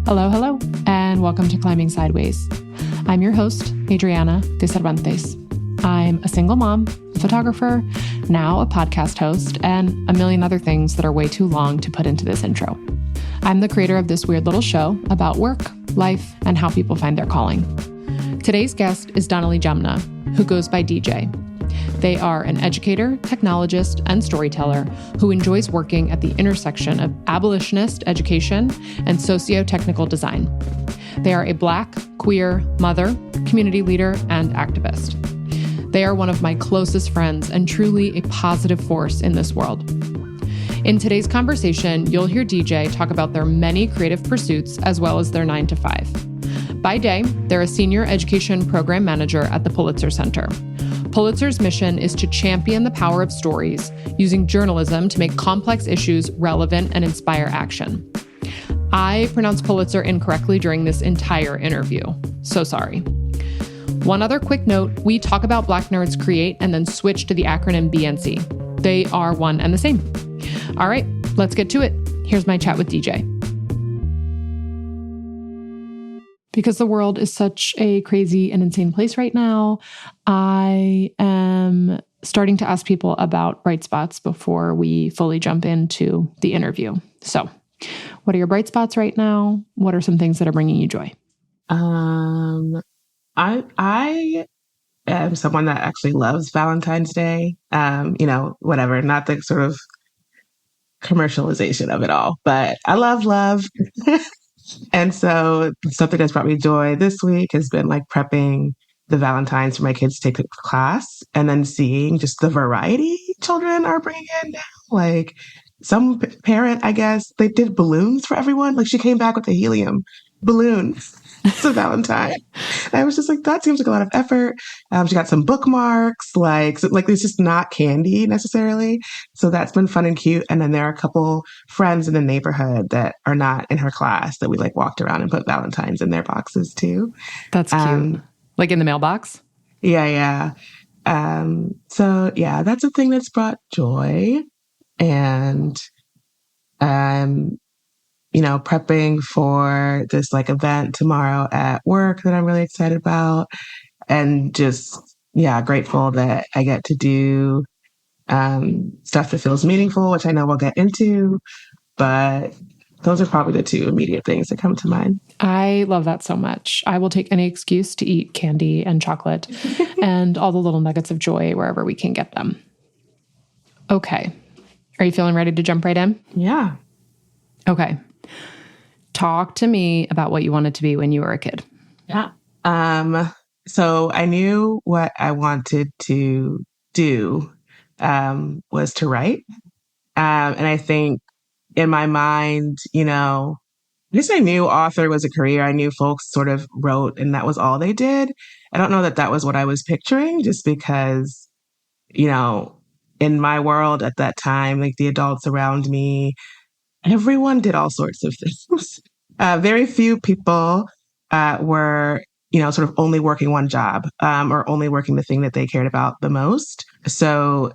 Hello, hello, and welcome to Climbing Sideways. I'm your host, Adriana de Cervantes. I'm a single mom, a photographer, now a podcast host, and a million other things that are way too long to put into this intro. I'm the creator of this weird little show about work, life, and how people find their calling. Today's guest is Donnalie Jamnah, who goes by DJ. They are an educator, technologist, and storyteller who enjoys working at the intersection of abolitionist education and socio-technical design. They are a Black, queer, mother, community leader, and activist. They are one of my closest friends and truly a positive force in this world. In today's conversation, you'll hear DJ talk about their many creative pursuits as well as their 9-to-5. By day, they're a senior education program manager at the PULITZER Center. Pulitzer's mission is to champion the power of stories, using journalism to make complex issues relevant and inspire action. I pronounced Pulitzer incorrectly during this entire interview. So sorry. One other quick note, we talk about Black nerds create and then switch to the acronym BNC. They are one and the same. All right, let's get to it. Here's my chat with DJ. Because the world is such a crazy and insane place right now, I am starting to ask people about bright spots before we fully jump into the interview. So, what are your bright spots right now? What are some things that are bringing you joy? I am someone that actually loves Valentine's Day. Whatever, not the sort of commercialization of it all, but I love love. And so something that's brought me joy this week has been like prepping the Valentines for my kids to take to class and then seeing just the variety children are bringing in now. Like some parent, I guess, they did balloons for everyone. Like she came back with a helium balloons. It's a Valentine. And I was just like, that seems like a lot of effort. She got some bookmarks, like it's just not candy necessarily. So that's been fun and cute. And then there are a couple friends in the neighborhood that are not in her class that we like walked around and put Valentines in their boxes too. That's cute. Like in the mailbox? Yeah. So yeah, that's a thing that's brought joy. And prepping for this like event tomorrow at work that I'm really excited about, and just, grateful that I get to do stuff that feels meaningful, which I know we'll get into, but those are probably the two immediate things that come to mind. I love that so much. I will take any excuse to eat candy and chocolate and all the little nuggets of joy wherever we can get them. Okay. Are you feeling ready to jump right in? Yeah. Okay. Talk to me about what you wanted to be when you were a kid. Yeah. So I knew what I wanted to do was to write. And I think in my mind, I guess I knew author was a career. I knew folks sort of wrote and that was all they did. I don't know that that was what I was picturing, just because, in my world at that time, like the adults around me, everyone did all sorts of things. Very few people were, sort of only working one job or only working the thing that they cared about the most. So,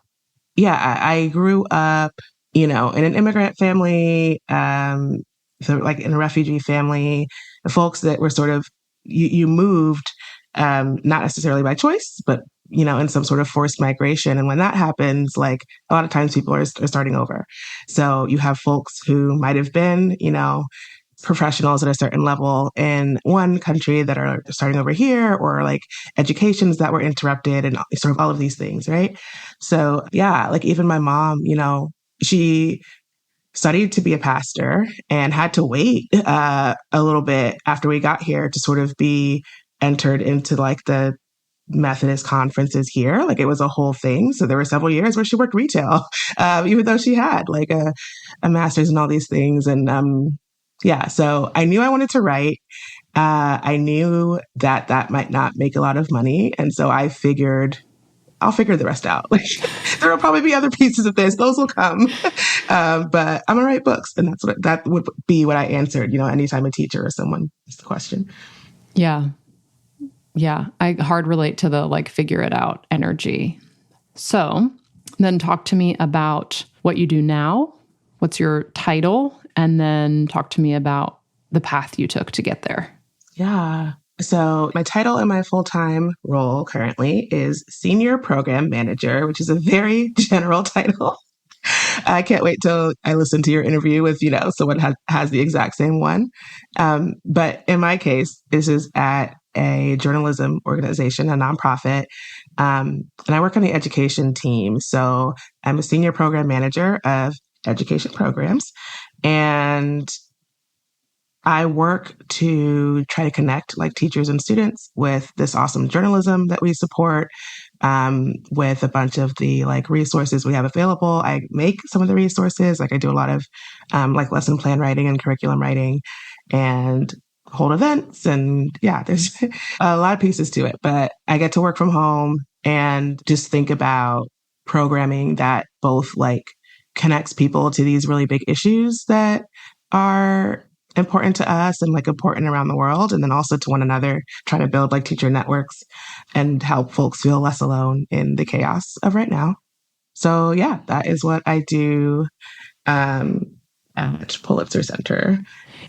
I grew up, in an immigrant family, so like in a refugee family, folks that were sort of, you moved, not necessarily by choice, but in some sort of forced migration. And when that happens, like a lot of times people are starting over. So you have folks who might have been, professionals at a certain level in one country that are starting over here, or like educations that were interrupted and sort of all of these things, right? So like even my mom, she studied to be a pastor and had to wait a little bit after we got here to sort of be entered into like the Methodist conferences here. Like it was a whole thing. So there were several years where she worked retail, even though she had like a master's in all these things. And so I knew I wanted to write. I knew that might not make a lot of money. And so I figured I'll figure the rest out. Like there will probably be other pieces of this. Those will come. But I'm going to write books. And that would be what I answered, anytime a teacher or someone asked the question. Yeah. Yeah. I hard relate to the like figure it out energy. So then talk to me about what you do now. What's your title? And then talk to me about the path you took to get there? Yeah. So my title in my full-time role currently is Senior Program Manager, which is a very general title. I can't wait till I listen to your interview with, someone has the exact same one. But in my case, this is at a journalism organization, a nonprofit. And I work on the education team. So I'm a senior program manager of education programs. And I work to try to connect like teachers and students with this awesome journalism that we support, with a bunch of the like resources we have available. I make some of the resources, like I do a lot of like lesson plan writing and curriculum writing and hold events. And yeah, there's a lot of pieces to it, but I get to work from home and just think about programming that both like connects people to these really big issues that are important to us and like important around the world, and then also to one another, trying to build like teacher networks and help folks feel less alone in the chaos of right now. So yeah, that is what I do at Pulitzer Center.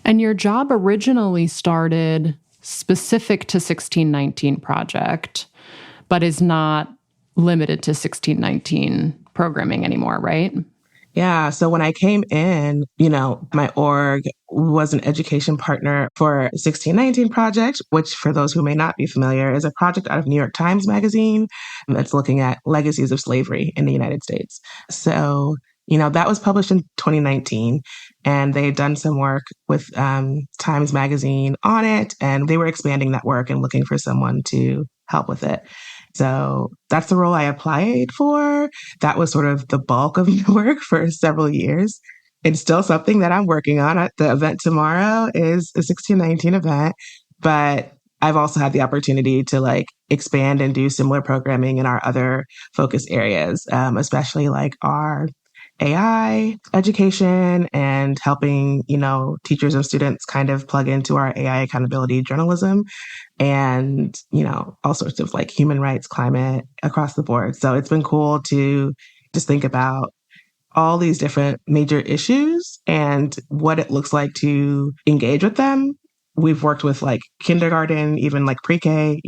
And your job originally started specific to 1619 Project, but is not limited to 1619 programming anymore, right? Yeah. So when I came in, my org was an education partner for 1619 Project, which for those who may not be familiar is a project out of New York Times Magazine that's looking at legacies of slavery in the United States. So, that was published in 2019 and they had done some work with Times Magazine on it, and they were expanding that work and looking for someone to help with it. So that's the role I applied for. That was sort of the bulk of the work for several years. It's still something that I'm working on. The event tomorrow is a 1619 event, but I've also had the opportunity to like expand and do similar programming in our other focus areas, especially like our AI education and helping, teachers and students kind of plug into our AI accountability journalism and, all sorts of like human rights, climate across the board. So it's been cool to just think about all these different major issues and what it looks like to engage with them. We've worked with like kindergarten, even like pre-K,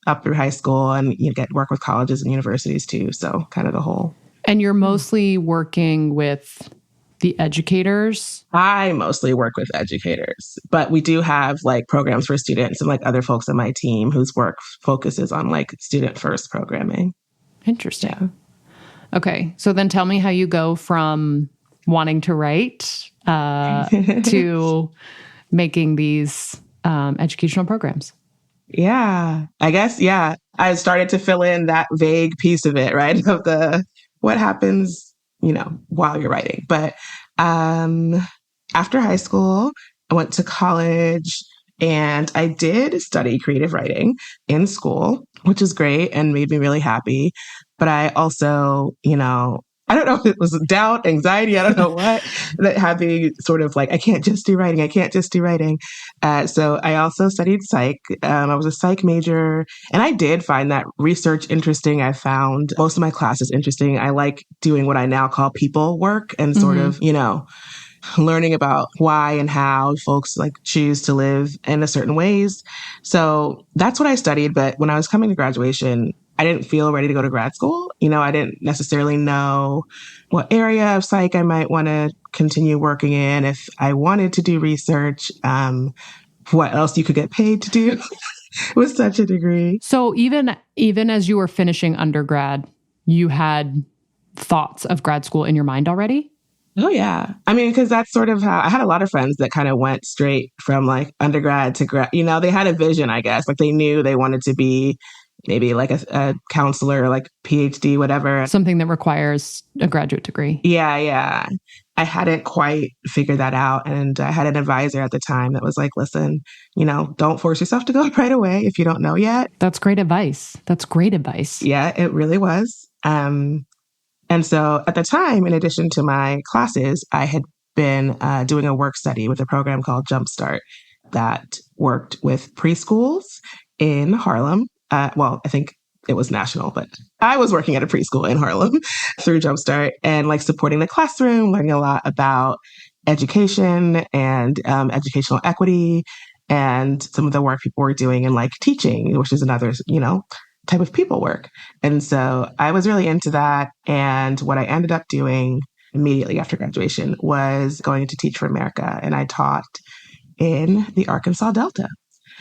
up through high school, and you get work with colleges and universities too. So kind of the whole. And you're mostly working with the educators? I mostly work with educators, but we do have like programs for students and like other folks on my team whose work focuses on like student first programming. Interesting. Yeah. Okay. So then tell me how you go from wanting to write to making these educational programs. Yeah, I guess. Yeah. I started to fill in that vague piece of it, right? Of the, what happens, while you're writing. But after high school, I went to college and I did study creative writing in school, which is great and made me really happy. But I also, I don't know if it was doubt, anxiety, I don't know what, that had me sort of like, I can't just do writing. I can't just do writing. So I also studied psych. I was a psych major, and I did find that research interesting. I found most of my classes interesting. I like doing what I now call people work and sort of, learning about why and how folks like choose to live in a certain ways. So that's what I studied. But when I was coming to graduation, I didn't feel ready to go to grad school. I didn't necessarily know what area of psych I might want to continue working in. If I wanted to do research, what else you could get paid to do with such a degree. So even as you were finishing undergrad, you had thoughts of grad school in your mind already? Oh, yeah. I mean, because that's sort of how I had a lot of friends that kind of went straight from like undergrad to grad. They had a vision, I guess, like they knew they wanted to be maybe like a counselor, like PhD, whatever. Something that requires a graduate degree. Yeah. I hadn't quite figured that out. And I had an advisor at the time that was like, listen, don't force yourself to go right away if you don't know yet. That's great advice. Yeah, it really was. And so at the time, in addition to my classes, I had been doing a work study with a program called Jumpstart that worked with preschools in Harlem. I think it was national, but I was working at a preschool in Harlem through Jumpstart and like supporting the classroom, learning a lot about education and educational equity and some of the work people were doing in like teaching, which is another, type of people work. And so I was really into that. And what I ended up doing immediately after graduation was going to Teach for America. And I taught in the Arkansas Delta.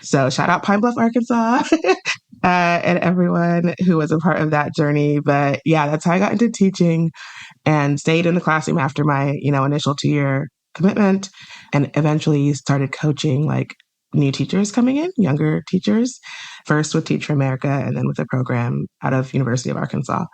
So shout out Pine Bluff, Arkansas, and everyone who was a part of that journey. But yeah, that's how I got into teaching and stayed in the classroom after my, initial 2-year commitment, and eventually started coaching like new teachers coming in, younger teachers, first with Teach for America and then with a program out of University of Arkansas.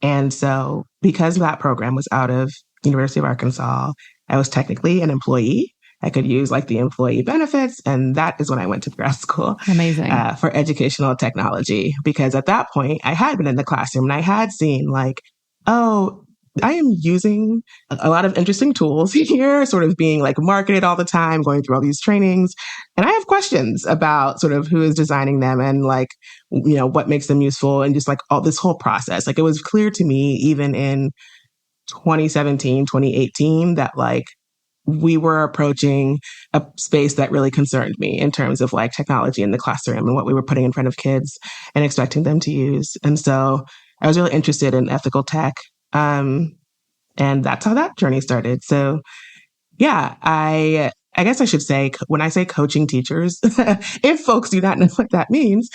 And so because that program was out of University of Arkansas, I was technically an employee. I could use like the employee benefits. And that is when I went to grad school. Amazing. For educational technology, because at that point I had been in the classroom and I had seen like, oh, I am using a lot of interesting tools here, sort of being like marketed all the time, going through all these trainings. And I have questions about sort of who is designing them and like, what makes them useful and just like all this whole process. Like it was clear to me even in 2017, 2018, that like we were approaching a space that really concerned me in terms of like technology in the classroom and what we were putting in front of kids and expecting them to use. And so I was really interested in ethical tech. And that's how that journey started. So yeah, I guess I should say, when I say coaching teachers, if folks do not know what that means,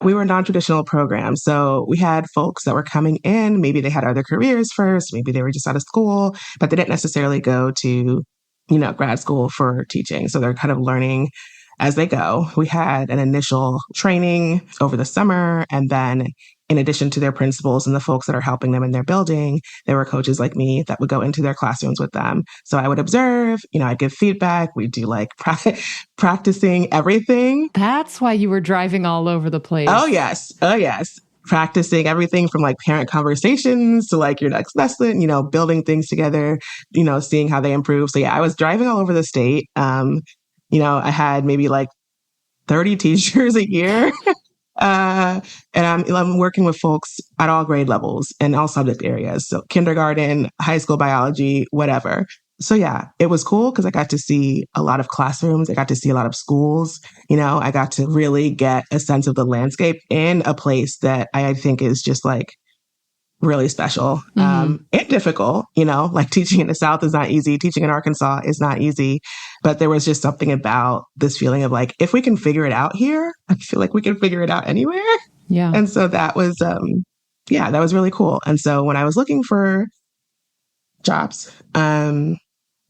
we were a non-traditional program. So we had folks that were coming in, maybe they had other careers first, maybe they were just out of school, but they didn't necessarily go to, grad school for teaching. So they're kind of learning as they go. We had an initial training over the summer, and then in addition to their principals and the folks that are helping them in their building, there were coaches like me that would go into their classrooms with them. So I would observe, I'd give feedback. We'd do like practicing everything. That's why you were driving all over the place. Oh, yes. Oh, yes. Practicing everything from like parent conversations to like your next lesson, building things together, seeing how they improve. So yeah, I was driving all over the state. I had maybe like 30 teachers a year. And I'm working with folks at all grade levels and all subject areas. So kindergarten, high school biology, whatever. So yeah, it was cool because I got to see a lot of classrooms. I got to see a lot of schools. I got to really get a sense of the landscape in a place that I think is just like really special, and difficult, like teaching in the South is not easy. Teaching in Arkansas is not easy, but there was just something about this feeling of like, if we can figure it out here, I feel like we can figure it out anywhere. Yeah. And so that was, that was really cool. And so when I was looking for jobs,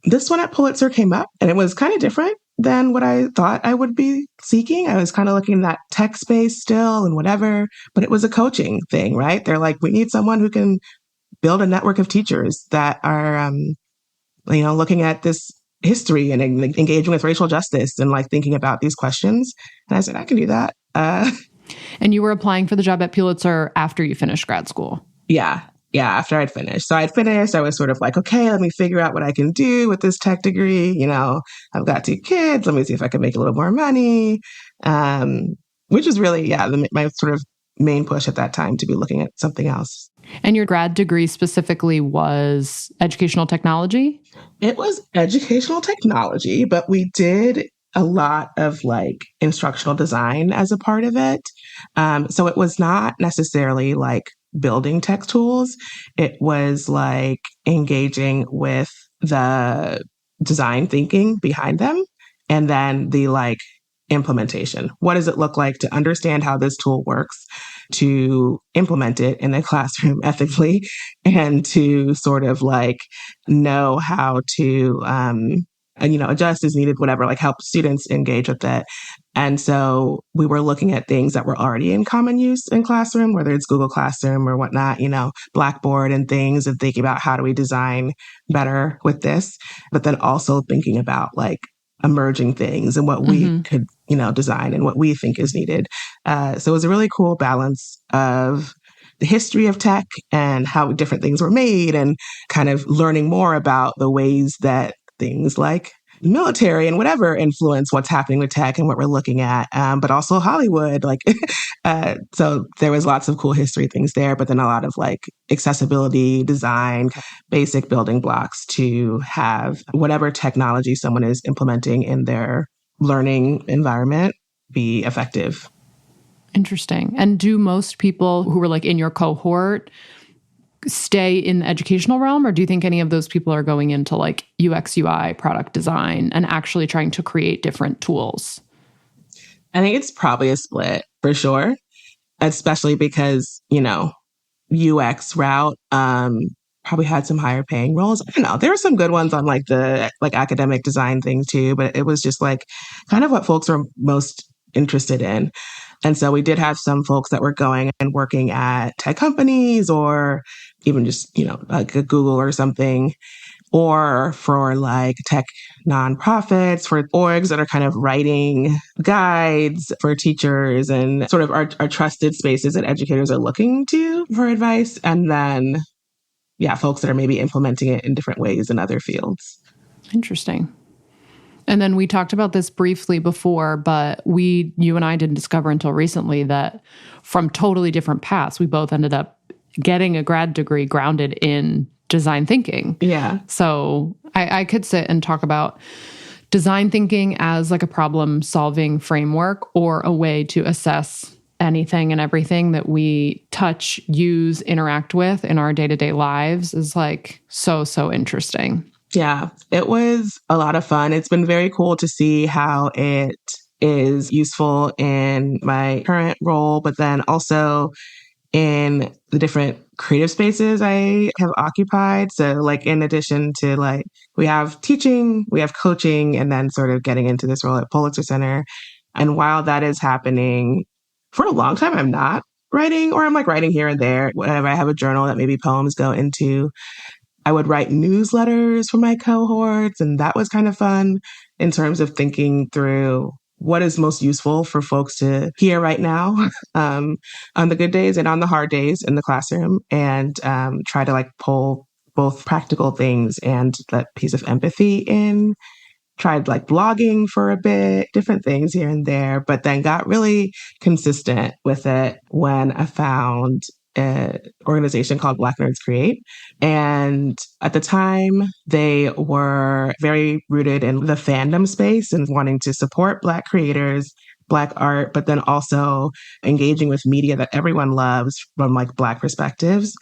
this one at Pulitzer came up, and it was kind of different than what I thought I would be seeking. I was kind of looking in that tech space still and whatever, but it was a coaching thing, right? They're like, we need someone who can build a network of teachers that are, looking at this history and engaging with racial justice and like thinking about these questions. And I said, I can do that. And you were applying for the job at Pulitzer after you finished grad school. Yeah. Yeah, after I'd finished. So I'd finished, I was sort of like, okay, let me figure out what I can do with this tech degree. I've got 2 kids. Let me see if I can make a little more money, which is really, my sort of main push at that time to be looking at something else. And your grad degree specifically was educational technology? It was educational technology, but we did a lot of like instructional design as a part of it. So it was not necessarily like building tech tools. It was like engaging with the design thinking behind them and then the like implementation. What does it look like to understand how this tool works, to implement it in a classroom ethically, and to sort of like know how to adjust as needed, whatever, like help students engage with it. And so we were looking at things that were already in common use in classroom, whether it's Google Classroom or whatnot, Blackboard and things, and thinking about how do we design better with this, but then also thinking about like emerging things and what we could, design and what we think is needed. So it was a really cool balance of the history of tech and how different things were made and kind of learning more about the ways that things like military and whatever influence what's happening with tech and what we're looking at, but also Hollywood. Like, so there was lots of cool history things there, but then a lot of like accessibility, design, basic building blocks to have whatever technology someone is implementing in their learning environment be effective. Interesting. And do most people who were like in your cohort stay in the educational realm, or do you think any of those people are going into like UX, UI, product design, and actually trying to create different tools? I think it's probably a split for sure, especially because, you know, UX route probably had some higher paying roles. I don't know. There were some good ones on like the like academic design thing too, but it was just like kind of what folks were most interested in. And so we did have some folks that were going and working at tech companies or even just, you know, like a Google or something, or for like tech nonprofits, for orgs that are kind of writing guides for teachers and sort of our trusted spaces that educators are looking to for advice. And then, yeah, folks that are maybe implementing it in different ways in other fields. Interesting. And then we talked about this briefly before, but you and I didn't discover until recently that from totally different paths, we both ended up getting a grad degree grounded in design thinking. Yeah. So I could sit and talk about design thinking as like a problem solving framework or a way to assess anything and everything that we touch, use, interact with in our day-to-day lives is like so interesting. Yeah, it was a lot of fun. It's been very cool to see how it is useful in my current role, but then also in the different creative spaces I have occupied. So like in addition to like, we have teaching, we have coaching, and then sort of getting into this role at Pulitzer Center. And while that is happening, for a long time, I'm not writing, or I'm like writing here and there. Whenever I have a journal that maybe poems go into, I would write newsletters for my cohorts, and that was kind of fun in terms of thinking through what is most useful for folks to hear right now on the good days and on the hard days in the classroom, and try to like pull both practical things and that piece of empathy in. Tried like blogging for a bit, different things here and there, but then got really consistent with it when I found an organization called Black Nerds Create. And at the time, they were very rooted in the fandom space and wanting to support Black creators, Black art, but then also engaging with media that everyone loves from like Black perspectives.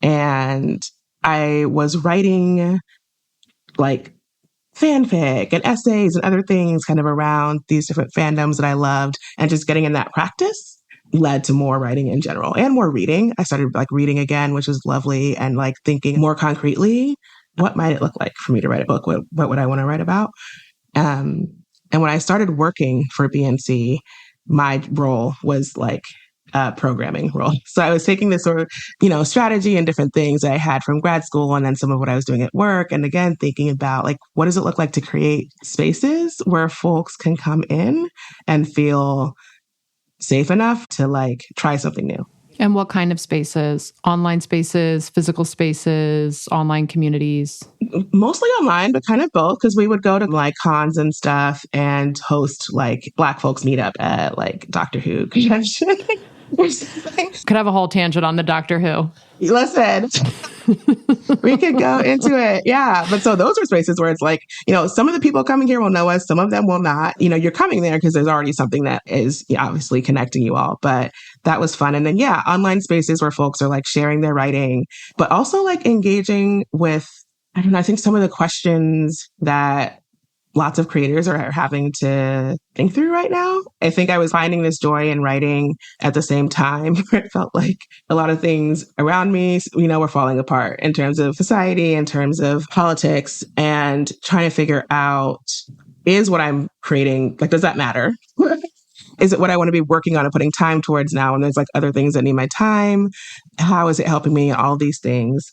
And I was writing like fanfic and essays and other things kind of around these different fandoms that I loved, and just getting in that practice led to more writing in general and more reading. I started like reading again, which was lovely, and like thinking more concretely, what might it look like for me to write a book? What would I want to write about? And when I started working for BNC, my role was like programming role. So I was taking this sort of, you know, strategy and different things that I had from grad school, and then some of what I was doing at work. And again, thinking about like, what does it look like to create spaces where folks can come in and feel safe enough to like try something new. And what kind of spaces? Online spaces, physical spaces, online communities? Mostly online, but kind of both, because we would go to like cons and stuff and host like Black folks meetup at like Doctor Who convention. Could have a whole tangent on the Doctor Who. Listen, we could go into it. Yeah. But so those are spaces where it's like, you know, some of the people coming here will know us, some of them will not. You know, you're coming there because there's already something that is obviously connecting you all. But that was fun. And then, yeah, online spaces where folks are like sharing their writing, but also like engaging with, I don't know, I think some of the questions that lots of creators are having to think through right now. I think I was finding this joy in writing at the same time where it felt like a lot of things around me, you know, were falling apart in terms of society, in terms of politics, and trying to figure out, is what I'm creating, like, does that matter? Is it what I want to be working on and putting time towards now? And there's like other things that need my time. How is it helping me? All these things.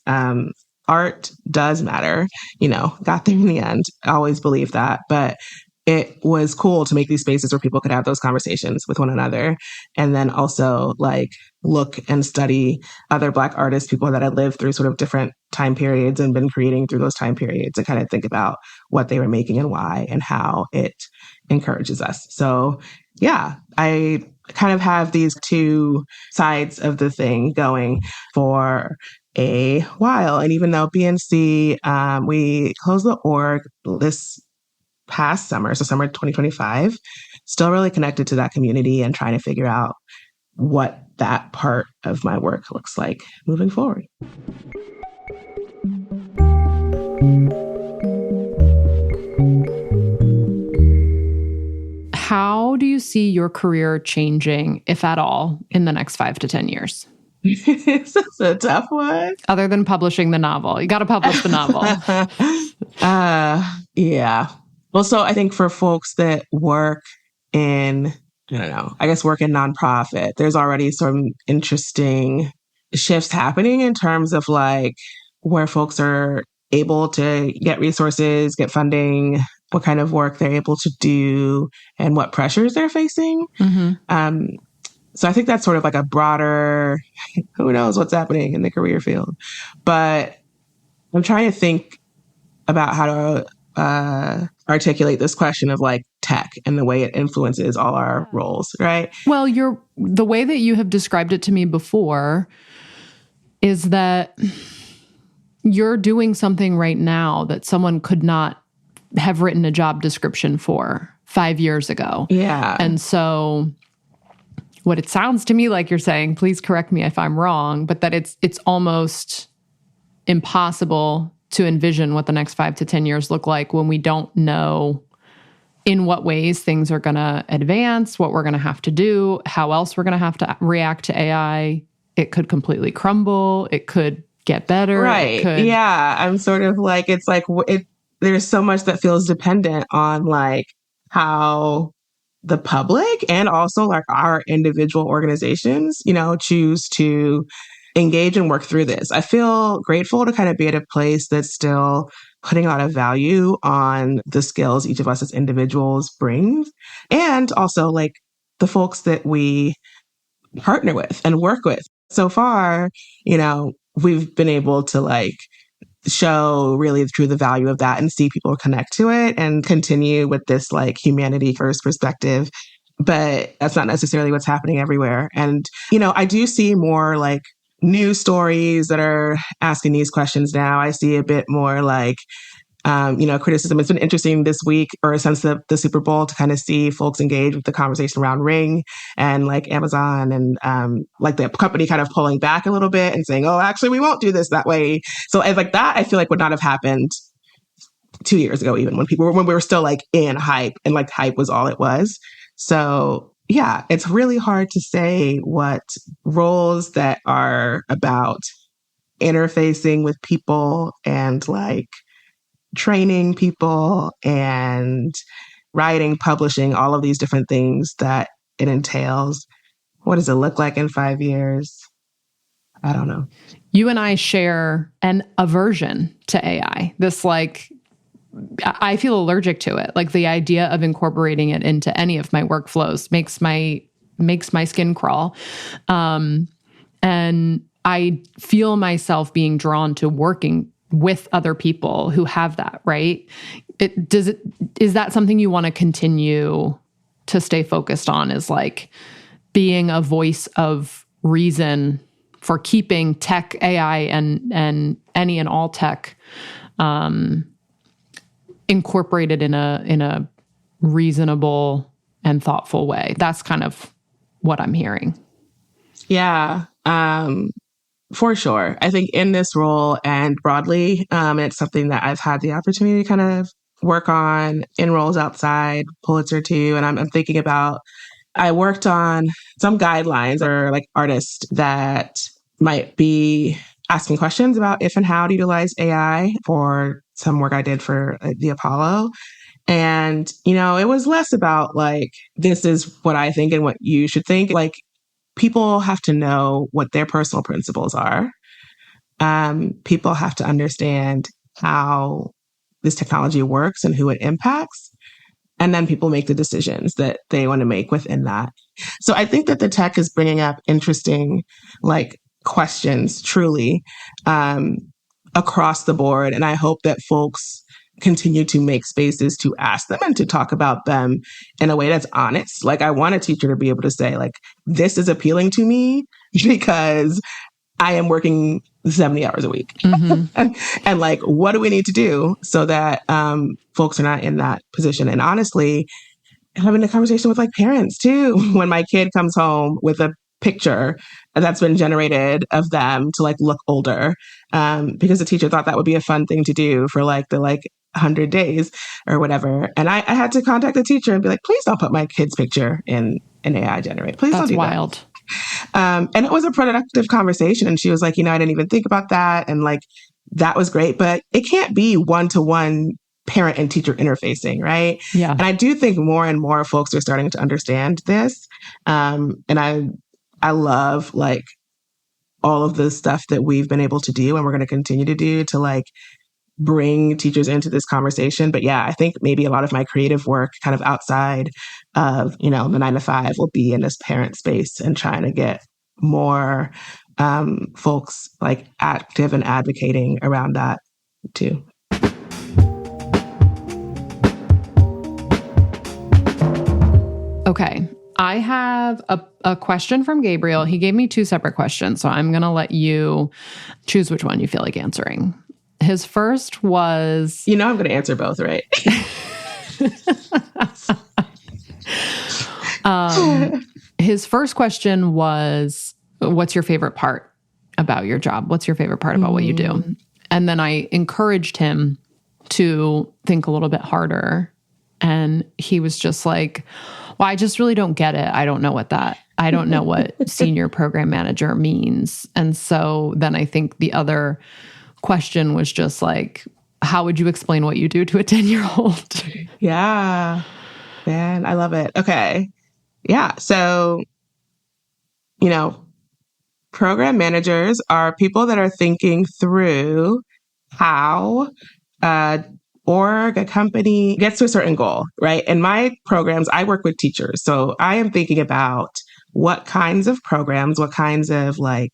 Art does matter, you know, got there in the end. I always believe that. But it was cool to make these spaces where people could have those conversations with one another. And then also like look and study other Black artists, people that had lived through sort of different time periods and been creating through those time periods, and kind of think about what they were making and why and how it encourages us. So yeah, I kind of have these two sides of the thing going for a while. And even though BNC, we closed the org this past summer, so summer 2025, still really connected to that community and trying to figure out what that part of my work looks like moving forward. How do you see your career changing, if at all, in the next 5 to 10 years? That's a tough one. Other than publishing the novel. You got to publish the novel. Yeah. Well, so I think for folks that work in, I don't know, I guess work in nonprofit, there's already some interesting shifts happening in terms of like where folks are able to get resources, get funding, what kind of work they're able to do, and what pressures they're facing. Mm-hmm. So I think that's sort of like a broader, who knows what's happening in the career field. But I'm trying to think about how to articulate this question of like tech and the way it influences all our roles, right? Well, the way that you have described it to me before is that you're doing something right now that someone could not have written a job description for 5 years ago. Yeah. And so what it sounds to me like you're saying, please correct me if I'm wrong, but that it's almost impossible to envision what the next 5 to 10 years look like when we don't know in what ways things are going to advance, what we're going to have to do, how else we're going to have to react to AI. It could completely crumble. It could get better. Right. Yeah. I'm sort of like, it's like, there's so much that feels dependent on like how the public and also like our individual organizations, choose to engage and work through this. I feel grateful to kind of be at a place that's still putting a lot of value on the skills each of us as individuals brings, and also like the folks that we partner with and work with. So far, we've been able to like show really through the value of that and see people connect to it and continue with this like humanity first perspective. But that's not necessarily what's happening everywhere. And, I do see more like news stories that are asking these questions now. I see a bit more like, criticism. It's been interesting this week or since the Super Bowl to kind of see folks engage with the conversation around Ring and like Amazon and like the company kind of pulling back a little bit and saying, oh, actually, we won't do this that way. So like that, I feel like would not have happened 2 years ago, even when we were still like in hype and like hype was all it was. So yeah, it's really hard to say what roles that are about interfacing with people and like training people and writing, publishing, all of these different things that it entails. What does it look like in 5 years? I don't know. You and I share an aversion to AI. This like, I feel allergic to it. Like the idea of incorporating it into any of my workflows makes my skin crawl. And I feel myself being drawn to working with other people who have that, right? Is that something you want to continue to stay focused on, is like being a voice of reason for keeping tech, AI, and any and all tech incorporated in a reasonable and thoughtful way? That's kind of what I'm hearing. Yeah. For sure. I think in this role and broadly, it's something that I've had the opportunity to kind of work on in roles outside Pulitzer too. And I'm thinking about, I worked on some guidelines or like artists that might be asking questions about if and how to utilize AI for some work I did for the Apollo. And, it was less about like, this is what I think and what you should think. Like, people have to know what their personal principles are. People have to understand how this technology works and who it impacts. And then people make the decisions that they want to make within that. So I think that the tech is bringing up interesting, like, questions truly, across the board. And I hope that folks continue to make spaces to ask them and to talk about them in a way that's honest. Like, I want a teacher to be able to say, like, this is appealing to me because I am working 70 hours a week. And like, what do we need to do so that folks are not in that position? And honestly, having a conversation with like parents too, when my kid comes home with a picture that's been generated of them to like look older, because the teacher thought that would be a fun thing to do for like the 100 days or whatever. And I had to contact the teacher and be like, please don't put my kid's picture in an AI generated. Please don't do wild. That. And it was a productive conversation. And she was like, I didn't even think about that. And like, that was great, but it can't be one-to-one parent and teacher interfacing, right? Yeah. And I do think more and more folks are starting to understand this. And I love like all of the stuff that we've been able to do and we're going to continue to do to like bring teachers into this conversation. But yeah, I think maybe a lot of my creative work kind of outside of, the 9-to-5 will be in this parent space and trying to get more folks like active and advocating around that too. Okay. I have a question from Gabriel. He gave me 2 separate questions, so I'm going to let you choose which one you feel like answering. His first was... I'm going to answer both, right? His first question was, what's your favorite part about your job? What's your favorite part about what you do? And then I encouraged him to think a little bit harder. And he was just like, well, I just really don't get it. I don't know what senior program manager means. And so then I think the other question was just like, how would you explain what you do to a 10-year-old? Yeah, man, I love it. Okay. Yeah. So, program managers are people that are thinking through how a company gets to a certain goal, right? In my programs, I work with teachers. So I am thinking about what kinds of programs, what kinds of like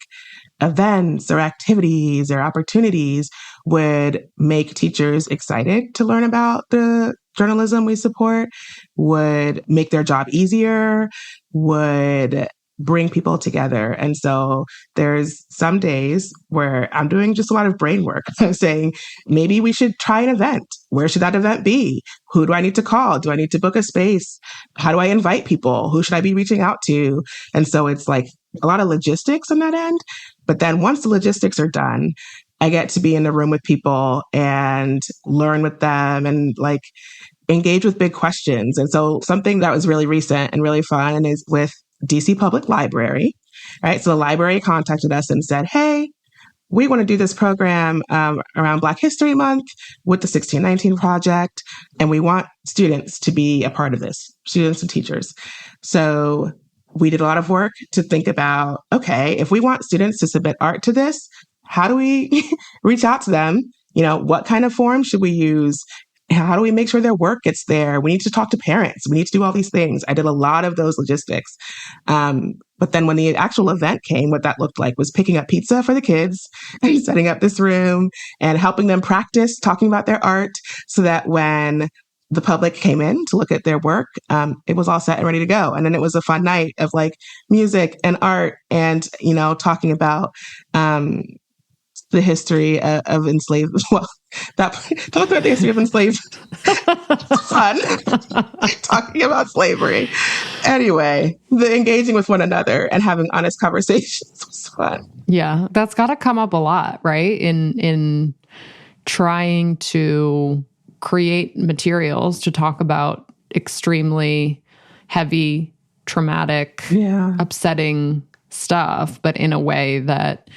events or activities or opportunities would make teachers excited to learn about the journalism we support, would make their job easier, would bring people together. And so there's some days where I'm doing just a lot of brain work. I'm saying, maybe we should try an event. Where should that event be? Who do I need to call? Do I need to book a space? How do I invite people? Who should I be reaching out to? And so it's like a lot of logistics on that end. But then once the logistics are done, I get to be in the room with people and learn with them and like engage with big questions. And so something that was really recent and really fun is with DC Public Library, right? So the library contacted us and said, hey, we want to do this program around Black History Month with the 1619 Project, and we want students to be a part of this, students and teachers. So we did a lot of work to think about, okay, if we want students to submit art to this, how do we reach out to them? What kind of form should we use? How do we make sure their work gets there? We need to talk to parents. We need to do all these things. I did a lot of those logistics. But then when the actual event came, what that looked like was picking up pizza for the kids and setting up this room and helping them practice talking about their art so that when the public came in to look at their work, it was all set and ready to go. And then it was a fun night of like music and art and, talking about the history of enslaved. Well, talk about the history of enslaved. Fun. Talking about slavery. Anyway, the engaging with one another and having honest conversations was fun. Yeah, that's got to come up a lot, right? In trying to create materials to talk about extremely heavy, traumatic, upsetting stuff, but in a way that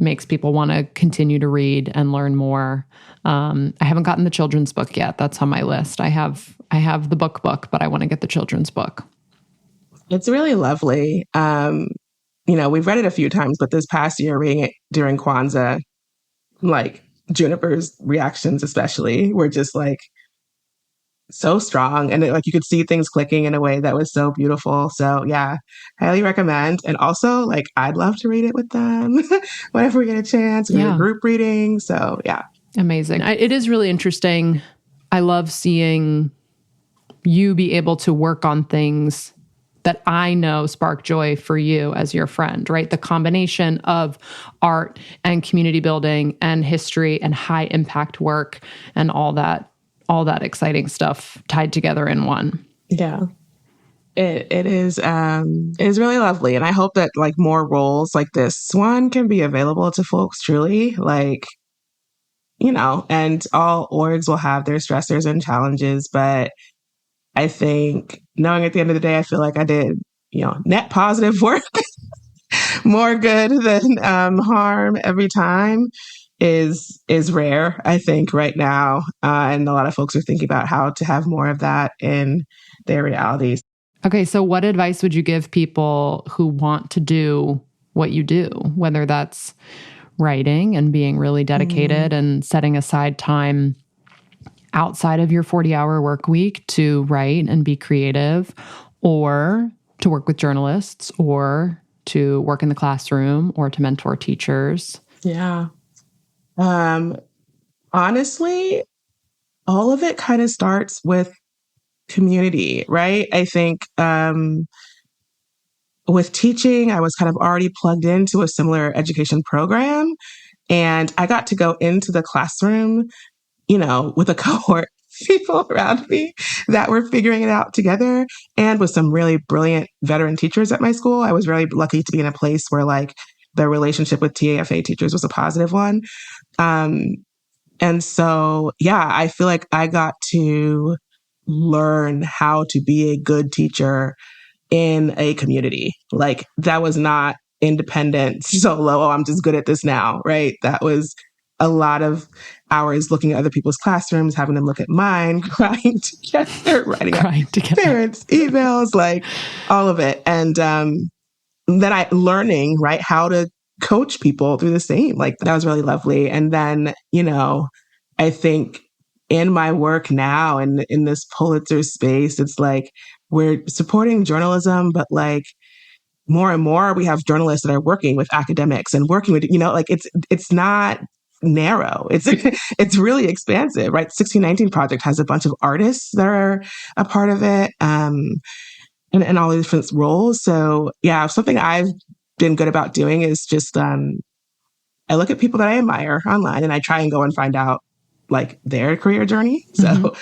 makes people want to continue to read and learn more. I haven't gotten the children's book yet. That's on my list. I have the book, but I want to get the children's book. It's really lovely. We've read it a few times, but this past year reading it during Kwanzaa, like Juniper's reactions especially were just like so strong, and like you could see things clicking in a way that was so beautiful. So yeah, highly recommend. And also, like, I'd love to read it with them whenever we get a chance. We do a group reading. So yeah. Amazing. It is really interesting. I love seeing you be able to work on things that I know spark joy for you as your friend, right? The combination of art and community building and history and high impact work and all that exciting stuff tied together in one. Yeah. It is really lovely. And I hope that like more roles like this one can be available to folks truly, like, you know, and all orgs will have their stressors and challenges. But I think knowing at the end of the day, I feel like I did, you know, net positive work, more good than harm every time is rare, I think, right now. And a lot of folks are thinking about how to have more of that in their realities. Okay, so what advice would you give people who want to do what you do, whether that's writing and being really dedicated and setting aside time outside of your 40-hour work week to write and be creative, or to work with journalists, or to work in the classroom, or to mentor teachers? Yeah. Honestly, all of it kind of starts with community, right? I think with teaching, I was kind of already plugged into a similar education program, and I got to go into the classroom, you know, with a cohort of people around me that were figuring it out together, and with some really brilliant veteran teachers at my school. I was really lucky to be in a place where like the relationship with TAFA teachers was a positive one. And so, yeah, I feel like I got to learn how to be a good teacher in a community. Like that was not independent solo. Oh, I'm just good at this now, right? That was a lot of hours looking at other people's classrooms, having them look at mine, crying together, writing out parents' emails, like all of it. And then learning, right, how to coach people through the same. Like that was really lovely. And then, you know, I think in my work now and in this Pulitzer space, it's like we're supporting journalism, but like more and more we have journalists that are working with academics and working with, you know, like it's not narrow. It's really expansive, right? 1619 Project has a bunch of artists that are a part of it. And all the different roles. So yeah, something I've been good about doing is just I look at people that I admire online and I try and go and find out like their career journey. So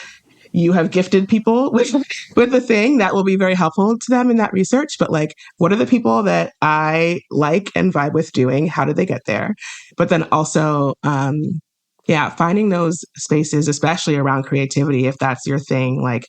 you have gifted people with the thing that will be very helpful to them in that research. But like, what are the people that I like and vibe with doing? How did they get there? But then also, finding those spaces, especially around creativity, if that's your thing, like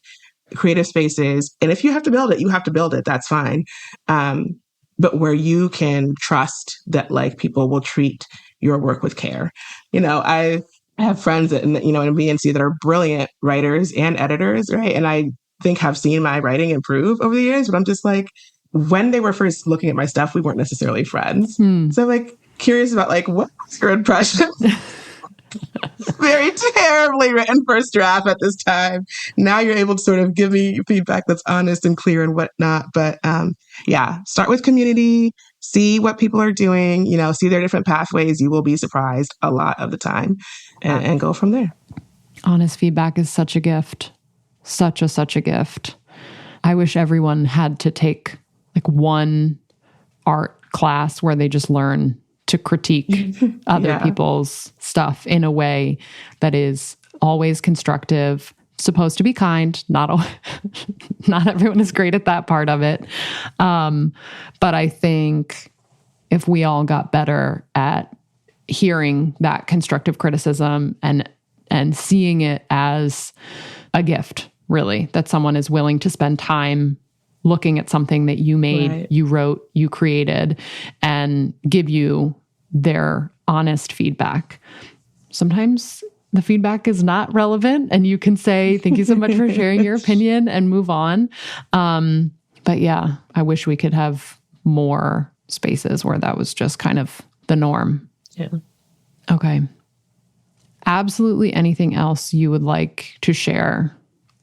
creative spaces. And if you have to build it, you have to build it. That's fine. But where you can trust that like people will treat your work with care. You know, I have friends that, you know, in BNC that are brilliant writers and editors, right? And I think have seen my writing improve over the years, but I'm just like, when they were first looking at my stuff, we weren't necessarily friends. So I'm like curious about like, what was your impression? Very terribly written first draft at this time. Now you're able to sort of give me feedback that's honest and clear and whatnot. But start with community, see what people are doing, you know, see their different pathways. You will be surprised a lot of the time and go from there. Honest feedback is such a gift. Such a gift. I wish everyone had to take like one art class where they just learn to critique other people's stuff in a way that is always constructive, supposed to be kind. Not everyone is great at that part of it. But I think if we all got better at hearing that constructive criticism and seeing it as a gift, really, that someone is willing to spend time looking at something that you made, you wrote, you created, and give you their honest feedback. Sometimes the feedback is not relevant and you can say, thank you so much for sharing your opinion and move on. But yeah, I wish we could have more spaces where that was just kind of the norm. Yeah. Okay. Absolutely anything else you would like to share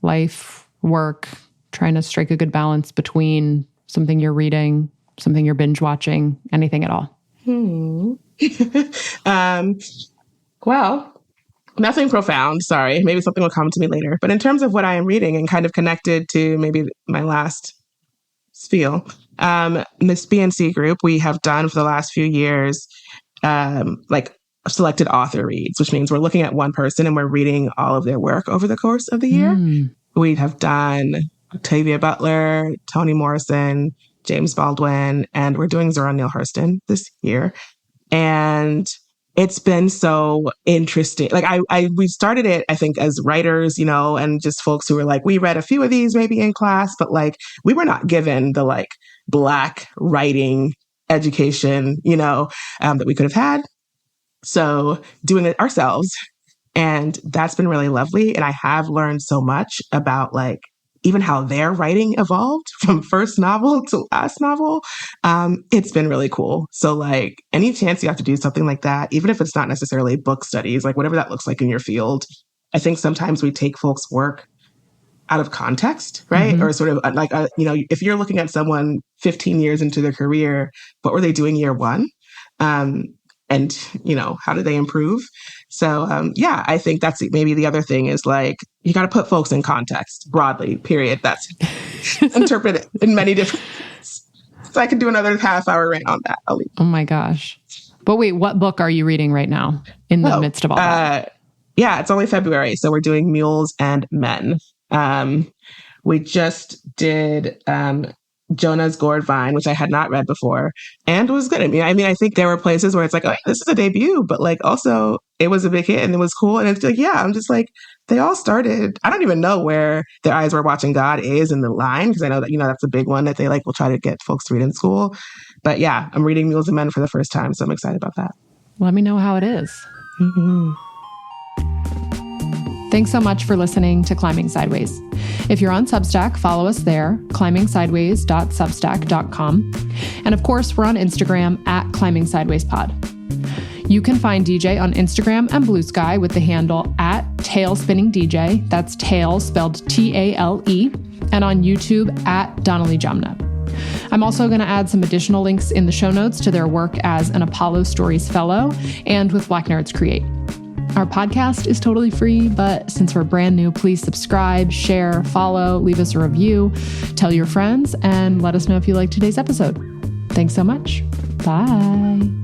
life, work, trying to strike a good balance between something you're reading, something you're binge watching, anything at all? Well, nothing profound. Sorry. Maybe something will come to me later. But in terms of what I am reading and kind of connected to maybe my last spiel, this BNC group, we have done for the last few years, like selected author reads, which means we're looking at one person and we're reading all of their work over the course of the year. We have done Octavia Butler, Toni Morrison, James Baldwin, and we're doing Zora Neale Hurston this year. And it's been so interesting. Like we started it, I think, as writers, you know, and just folks who were like, we read a few of these maybe in class, but like we were not given the like Black writing education, you know, that we could have had. So doing it ourselves. And that's been really lovely. And I have learned so much about like even how their writing evolved from first novel to last novel. It's been really cool. So like any chance you have to do something like that, even if it's not necessarily book studies, like whatever that looks like in your field, I think sometimes we take folks' work out of context, right? Or sort of like, you know, if you're looking at someone 15 years into their career, what were they doing year one? And, you know, how did they improve? So, yeah, I think that's maybe the other thing is like, you got to put folks in context broadly, period. That's interpreted in many different ways. So I could do another half-hour rant on that. Oh my gosh. But wait, what book are you reading right now in the midst of all that? Yeah, it's only February. So we're doing Mules and Men. We just did Jonah's Gourd Vine, which I had not read before, and was good. I mean, I think there were places where it's like, oh, this is a debut, but like also it was a big hit and it was cool. And it's like, yeah, I'm just like, they all started. I don't even know where Their Eyes Were Watching God is in the line, because I know that, you know, that's a big one that they like will try to get folks to read in school. But yeah, I'm reading Mules and Men for the first time, so I'm excited about that. Let me know how it is. Thanks so much for listening to Climbing Sideways. If you're on Substack, follow us there, climbingsideways.substack.com. And of course, we're on Instagram at Climbing Sideways Pod. You can find DJ on Instagram and Blue Sky with the handle at TailSpinningDJ. That's tail spelled T-A-L-E. And on YouTube at Donnalie Jamnah. I'm also going to add some additional links in the show notes to their work as an Apollo Stories Fellow and with Black Nerds Create. Our podcast is totally free, but since we're brand new, please subscribe, share, follow, leave us a review, tell your friends, and let us know if you liked today's episode. Thanks so much. Bye.